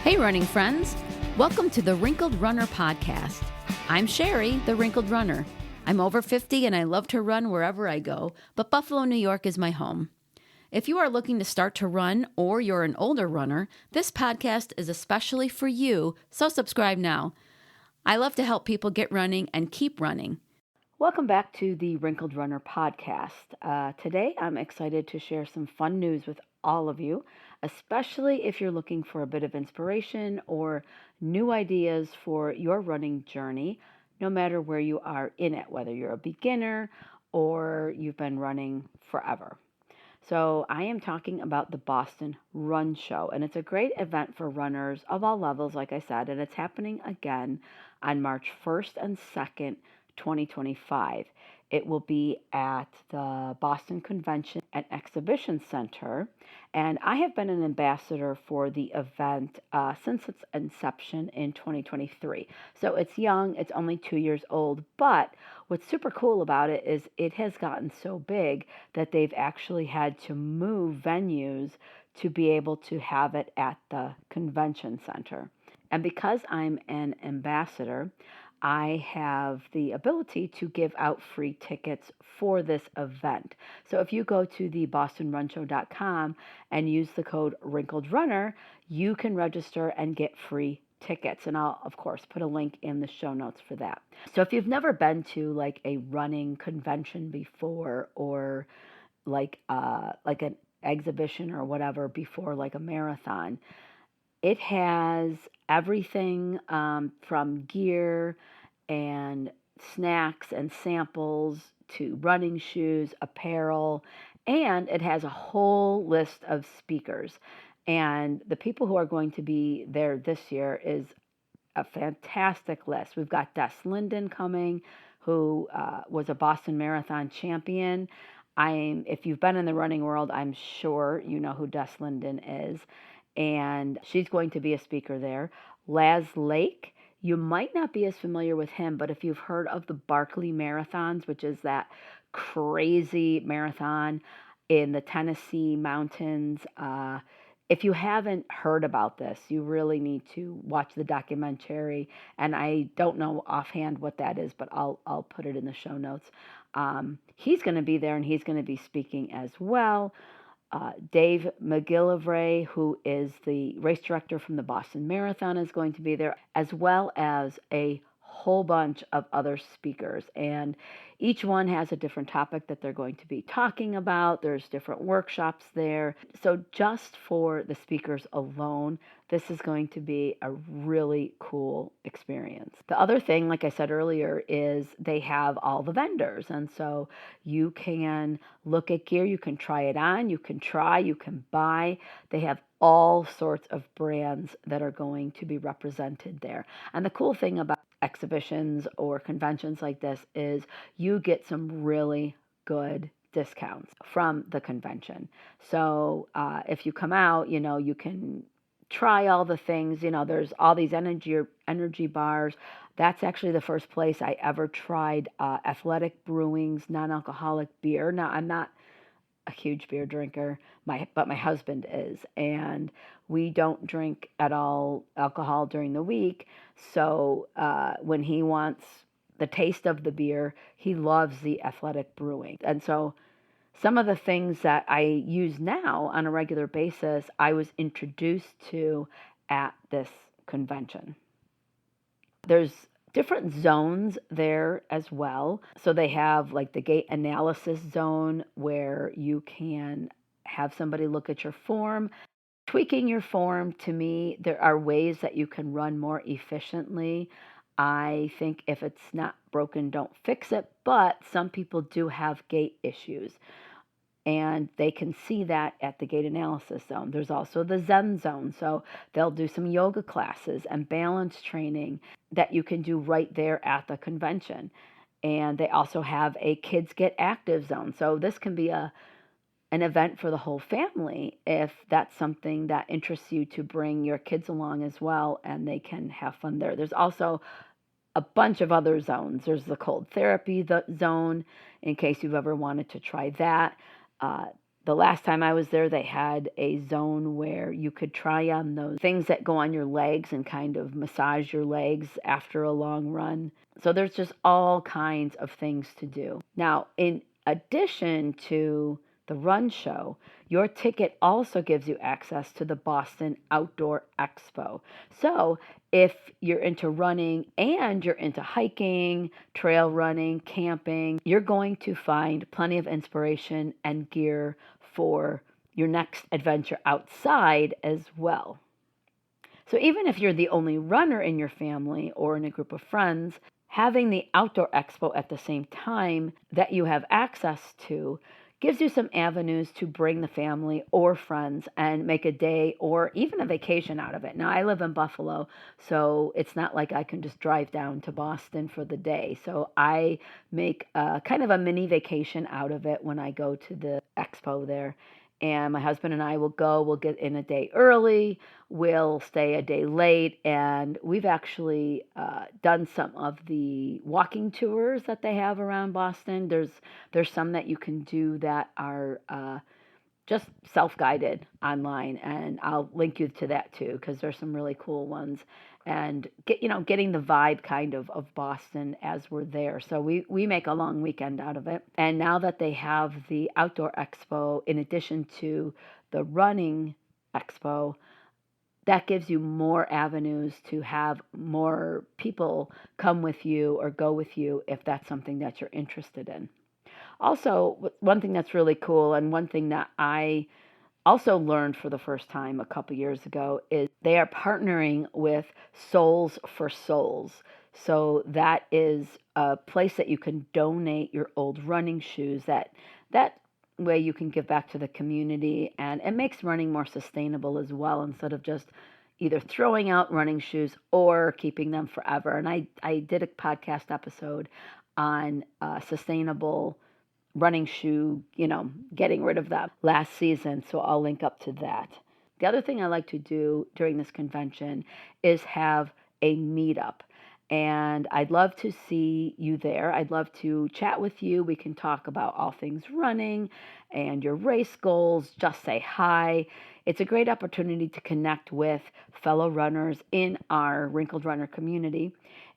Hey, running friends. Welcome to the Wrinkled Runner podcast. I'm Sherry, the Wrinkled Runner. I'm over 50 and I love to run wherever I go, but Buffalo, New York is my home. If you are looking to start to run or you're an older runner, this podcast is especially for you, so subscribe now. I love to help people get running and keep running. Welcome back to the Wrinkled Runner podcast. Today I'm excited to share some fun news with all of you, especially if you're looking for a bit of inspiration or new ideas for your running journey, no matter where you are in it, whether you're a beginner or you've been running forever. So I am talking about the Boston Run Show, and it's a great event for runners of all levels, like I said, and it's happening again on March 1st and 2nd, 2025. It will be at the Boston Convention and Exhibition Center, and I have been an ambassador for the event since its inception in 2023. So it's young, it's only 2 years old, but what's super cool about it is it has gotten so big that they've actually had to move venues to be able to have it at the convention center. And because I'm an ambassador, I have the ability to give out free tickets for this event. So if you go to the bostonrunshow.com and use the code WRINKLEDRUNNER, you can register and get free tickets. And I'll, of course, put a link in the show notes for that. So if you've never been to like a running convention before, or like an exhibition or whatever before, like a marathon, it has everything from gear and snacks and samples to running shoes, apparel, and it has a whole list of speakers. And the people who are going to be there this year is a fantastic list. We've got Des Linden coming, who was a Boston Marathon champion. If you've been in the running world, I'm sure you know who Des Linden is. And she's going to be a speaker there. Laz Lake, you might not be as familiar with him, but if you've heard of the Barkley Marathons, which is that crazy marathon in the Tennessee mountains, if you haven't heard about this, you really need to watch the documentary. And I don't know offhand what that is, but I'll put it in the show notes. He's going to be there, and he's going to be speaking as well. Dave McGillivray, who is the race director from the Boston Marathon, is going to be there, as well as a whole bunch of other speakers. And each one has a different topic that they're going to be talking about. There's different workshops there. So just for the speakers alone, this is going to be a really cool experience. The other thing, like I said earlier, is they have all the vendors. And so you can look at gear, you can try it on, you can try, you can buy. They have all sorts of brands that are going to be represented there. And the cool thing about exhibitions or conventions like this is you get some really good discounts from the convention. So if you come out, you can try all the things. There's all these energy bars. That's actually the first place I ever tried Athletic Brewing's non-alcoholic beer. Now, I'm not a huge beer drinker, but my husband is, and we don't drink at all alcohol during the week. So when he wants the taste of the beer, he loves the Athletic Brewing. And so some of the things that I use now on a regular basis, I was introduced to at this convention. There's different zones there as well. So they have like the gait analysis zone where you can have somebody look at your form. Tweaking your form, to me, there are ways that you can run more efficiently. I think if it's not broken, don't fix it. But some people do have gait issues, and they can see that at the gait analysis zone. There's also the Zen zone. So they'll do some yoga classes and balance training that you can do right there at the convention. And they also have a Kids Get Active zone. So this can be an event for the whole family if that's something that interests you, to bring your kids along as well, and they can have fun there. There's also a bunch of other zones. There's the cold therapy zone, in case you've ever wanted to try that. The last time I was there, they had a zone where you could try on those things that go on your legs and kind of massage your legs after a long run. So there's just all kinds of things to do. Now, in addition to the run show, your ticket also gives you access to the Boston Outdoor Expo. So if you're into running and you're into hiking, trail running, camping, you're going to find plenty of inspiration and gear for your next adventure outside as well. So even if you're the only runner in your family or in a group of friends, having the Outdoor Expo at the same time that you have access to gives you some avenues to bring the family or friends and make a day or even a vacation out of it. Now, I live in Buffalo, so it's not like I can just drive down to Boston for the day. So I make kind of a mini vacation out of it when I go to the expo there. And my husband and I will go, we'll get in a day early, we'll stay a day late, and we've actually done some of the walking tours that they have around Boston. There's some that you can do that are just self-guided online, and I'll link you to that too, because there's some really cool ones. And getting the vibe kind of Boston as we're there. So we make a long weekend out of it. And now that they have the Outdoor Expo in addition to the running expo, that gives you more avenues to have more people come with you or go with you if that's something that you're interested in. Also, one thing that's really cool, and one thing that I also learned for the first time a couple years ago, is they are partnering with Souls for Souls. So that is a place that you can donate your old running shoes. That way you can give back to the community, and it makes running more sustainable as well, instead of just either throwing out running shoes or keeping them forever. And I did a podcast episode on sustainable running shoe, getting rid of that last season. So I'll link up to that. The other thing I like to do during this convention is have a meetup. And I'd love to see you there. I'd love to chat with you. We can talk about all things running and your race goals. Just say hi. It's a great opportunity to connect with fellow runners in our Wrinkled Runner community.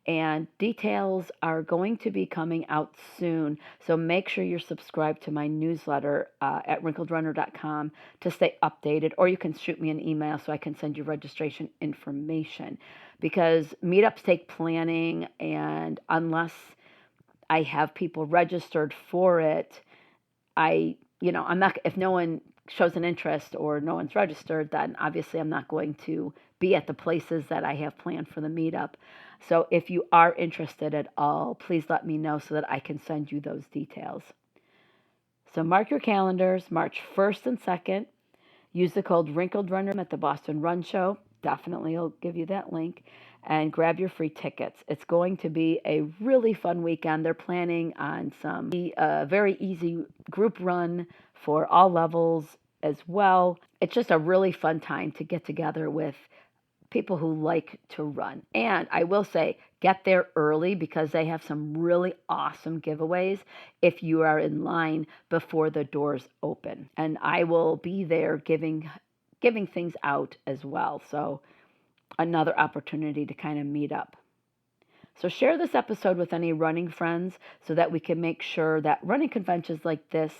And details are going to be coming out soon. So make sure you're subscribed to my newsletter at WRINKLEDRUNNER.com to stay updated, or you can shoot me an email so I can send you registration information. Because meetups take planning, and unless I have people registered for it, I'm not, if no one shows an interest or no one's registered, then obviously I'm not going to be at the places that I have planned for the meetup. So if you are interested at all, please let me know so that I can send you those details. So mark your calendars, March 1st and 2nd. Use the code WRINKLEDRUNNER at the Boston Run Show. Definitely I'll give you that link. And grab your free tickets. It's going to be a really fun weekend. They're planning on some very easy group run for all levels as well. It's just a really fun time to get together with people who like to run. And I will say, get there early, because they have some really awesome giveaways if you are in line before the doors open. And I will be there giving things out as well. So another opportunity to kind of meet up. So share this episode with any running friends so that we can make sure that running conventions like this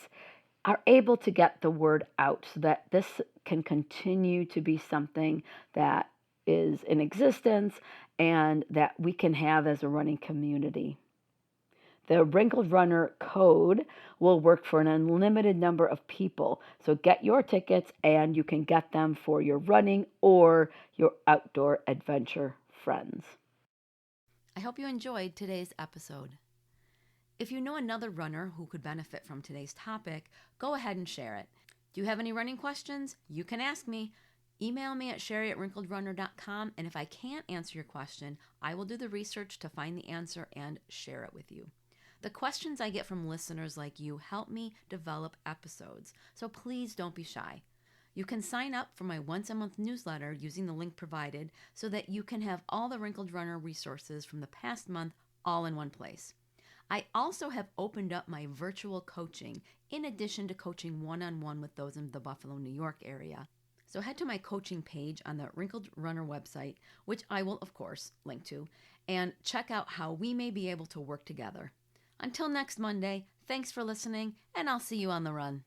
are able to get the word out, so that this can continue to be something that is in existence and that we can have as a running community. The Wrinkled Runner code will work for an unlimited number of people. So get your tickets, and you can get them for your running or your outdoor adventure friends. I hope you enjoyed today's episode. If you know another runner who could benefit from today's topic, go ahead and share it. Do you have any running questions? You can ask me. Email me at sherry@wrinkledrunner.com, and if I can't answer your question, I will do the research to find the answer and share it with you. The questions I get from listeners like you help me develop episodes, so please don't be shy. You can sign up for my once-a-month newsletter using the link provided so that you can have all the Wrinkled Runner resources from the past month all in one place. I also have opened up my virtual coaching in addition to coaching one-on-one with those in the Buffalo, New York area. So head to my coaching page on the Wrinkled Runner website, which I will, of course, link to, and check out how we may be able to work together. Until next Monday, thanks for listening, and I'll see you on the run.